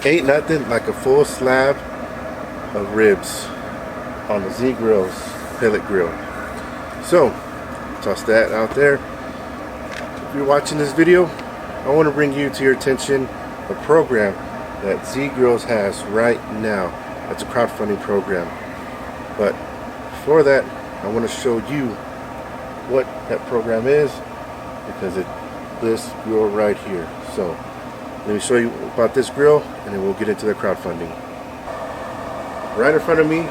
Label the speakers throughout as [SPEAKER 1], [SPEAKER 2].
[SPEAKER 1] Ain't nothing like a full slab of ribs on the Z Grill's pellet grill. So, toss that out there. If you're watching this video, I want to bring you to your attention a program that Z Grills has right now. That's a crowdfunding program. But before that, I want to show you what that program is, because it's this grill right here. So let me show you about this grill, and then we'll get into the crowdfunding. Right in front of me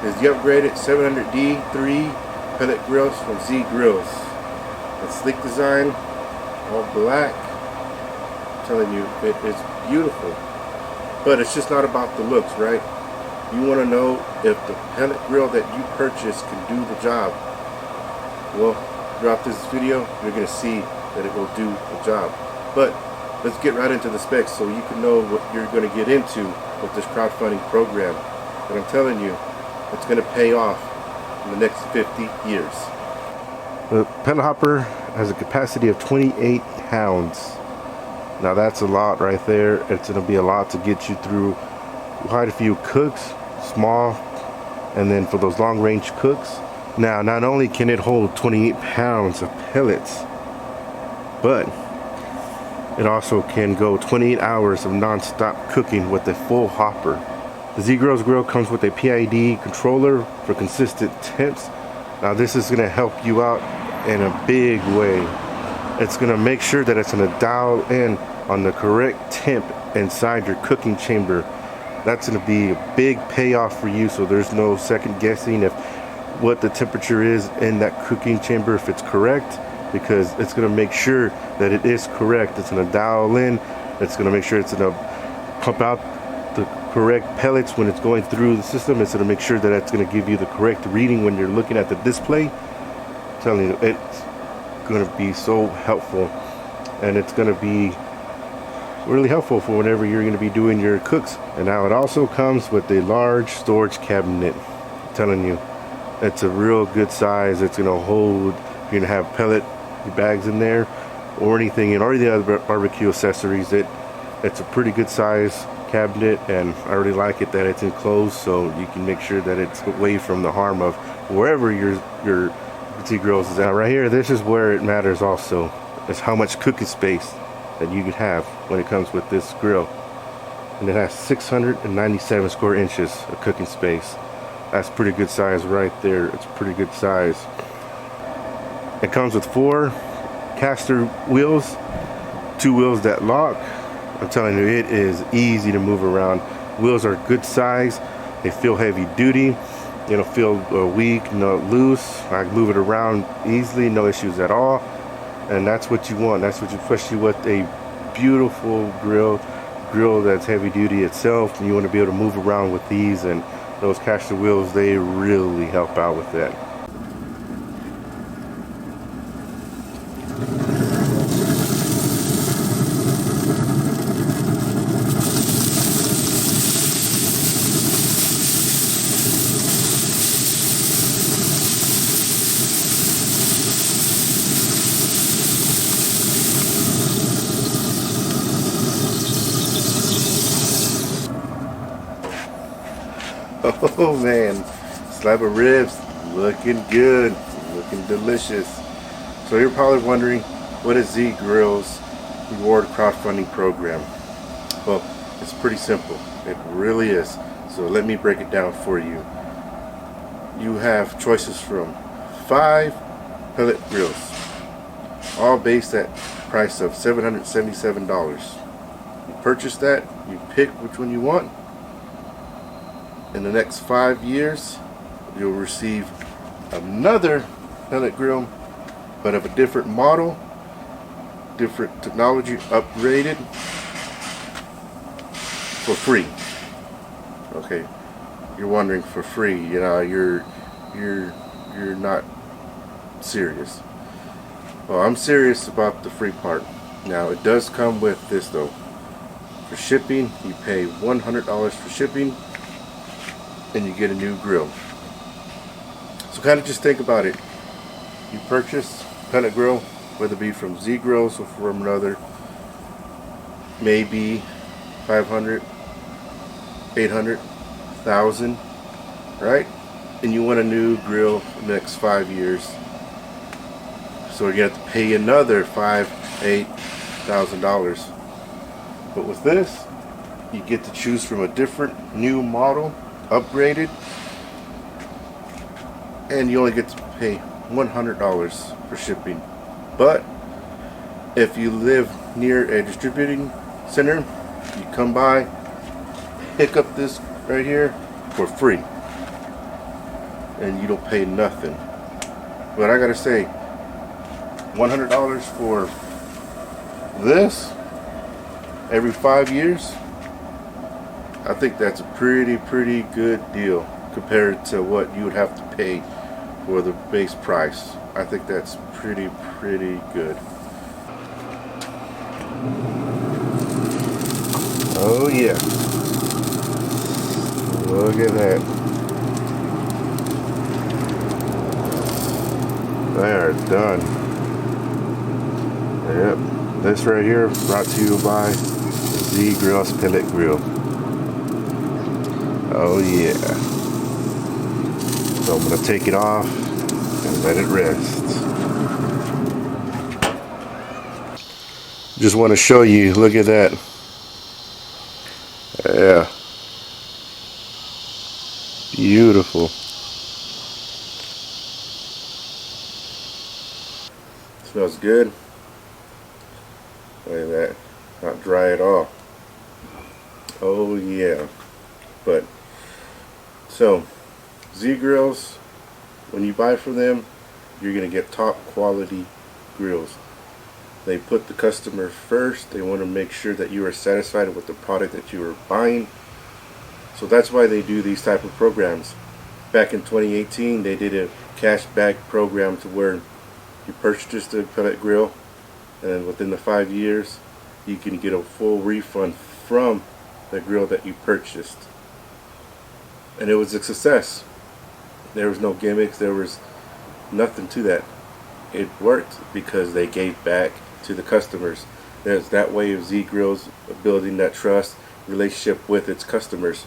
[SPEAKER 1] is the upgraded 700D3 pellet grills from Z Grills. It's sleek design, all black. I'm telling you, it is beautiful. But it's just not about the looks, right? You want to know if the pellet grill that you purchase can do the job. Well, throughout this video, you're going to see that it will do the job. But let's get right into the specs so you can know what you're going to get into with this crowdfunding program. And I'm telling you, it's going to pay off in the next 50 years. The pellet hopper has a capacity of 28 pounds. Now that's a lot right there. It's going to be a lot to get you through quite a few cooks, small, and then for those long range cooks. Now, not only can it hold 28 pounds of pellets, but it also can go 28 hours of non-stop cooking with a full hopper. The Z Grills grill comes with a PID controller for consistent temps. Now this is going to help you out in a big way. It's going to make sure that it's going to dial in on the correct temp inside your cooking chamber. That's going to be a big payoff for you, so there's no second guessing if what the temperature is in that cooking chamber, if it's correct, because it's going to make sure that it is correct. It's going to dial in. It's going to make sure it's going to pump out the correct pellets when it's going through the system. It's going to make sure that it's going to give you the correct reading when you're looking at the display. I'm telling you, it's going to be so helpful, and it's going to be really helpful for whenever you're going to be doing your cooks. And now it also comes with a large storage cabinet. I'm telling you, it's a real good size. It's going to hold, you're going to have pellet bags in there or anything, and or the other barbecue accessories. It's a pretty good size cabinet, and I really like it that it's enclosed, so you can make sure that it's away from the harm of wherever your Z Grills is at. Right here, this is where it matters also, is how much cooking space that you can have when it comes with this grill. And it has 697 square inches of cooking space. That's pretty good size right there. It's pretty good size. It comes with 4 caster wheels, 2 wheels that lock. I'm telling you, it is easy to move around. Wheels are good size. They feel heavy duty. They don't feel weak, no loose. I can move it around easily, no issues at all. And that's what you want. That's what you, especially with a beautiful grill that's heavy duty itself. And you want to be able to move around with these, and those caster wheels, they really help out with that. Oh man, slab of ribs, looking good, looking delicious. So you're probably wondering, what is Z Grills reward crowdfunding program? Well, it's pretty simple. It really is. So let me break it down for you. You have choices from 5 pellet grills, all based at the price of $777. You purchase that, you pick which one you want. In the next 5 years, you'll receive another pellet grill, but of a different model, different technology, upgraded, for free. Okay, you're wondering, for free? You know, you're not serious. Well, I'm serious about the free part. Now, it does come with this though. For shipping, you pay $100 for shipping, and you get a new grill. So kind of just think about it. You purchase a pellet grill, whether it be from Z Grills or from another, maybe $500, $800,000, right? And you want a new grill for the next 5 years, so you have to pay another $8,000. But with this, you get to choose from a different new model, upgraded, and you only get to pay $100 for shipping. But if you live near a distributing center, you come by, pick up this right here for free, and you don't pay nothing. But I gotta say, $100 for this every 5 years, I think that's a pretty good deal compared to what you would have to pay for the base price. I think that's pretty good. Oh yeah, look at that. They are done. Yep, this right here brought to you by EOS Pellet Grill. Oh yeah. So I'm gonna take it off and let it rest. Just want to show you, look at that. Yeah. Beautiful. Smells good. Look at that. Not dry at all. Oh yeah. But so Z grills, when you buy from them, you're gonna get top quality grills. They put the customer first. They want to make sure that you are satisfied with the product that you are buying. So that's why they do these type of programs. Back in 2018, they did a cash back program to where you purchased a pellet grill, and within the 5 years, you can get a full refund from the grill that you purchased. And it was a success. There was no gimmicks. There was nothing to that. It worked because they gave back to the customers. There's that way of Z Grills building that trust relationship with its customers,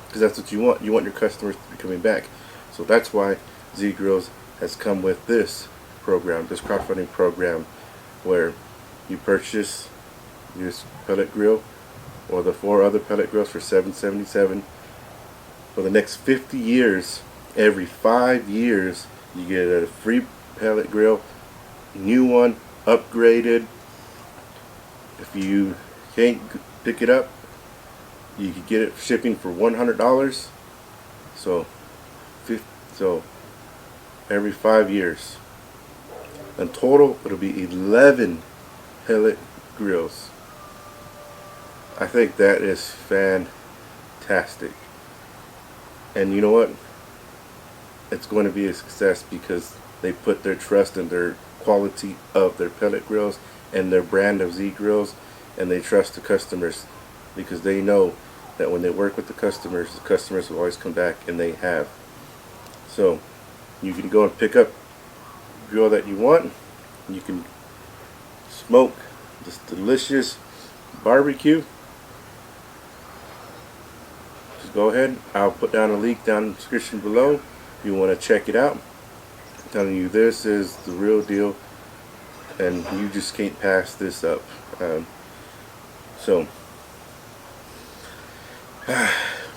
[SPEAKER 1] because that's what you want. You want your customers to be coming back. So that's why Z Grills has come with this program, this crowdfunding program, where you purchase this pellet grill or the 4 other pellet grills for $777. For the next 50 years, every 5 years, you get a free pellet grill, new one, upgraded. If you can't pick it up, you can get it shipping for $100. So every 5 years. In total, it'll be 11 pellet grills. I think that is fantastic. And you know what? It's going to be a success because they put their trust in their quality of their pellet grills and their brand of Z grills, and they trust the customers because they know that when they work with the customers will always come back, and they have. So you can go and pick up the grill that you want. You can smoke this delicious barbecue. Just go ahead. I'll put down a link down in the description below if you want to check it out. I'm telling you, this is the real deal, and you just can't pass this up.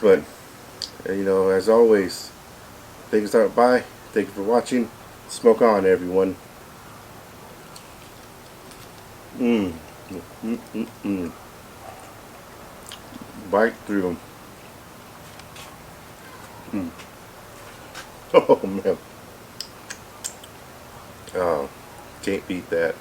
[SPEAKER 1] But you know, as always, thank you for stopping by. Thank you for watching. Smoke on, everyone. Bite through them. Oh man. Oh, can't beat that.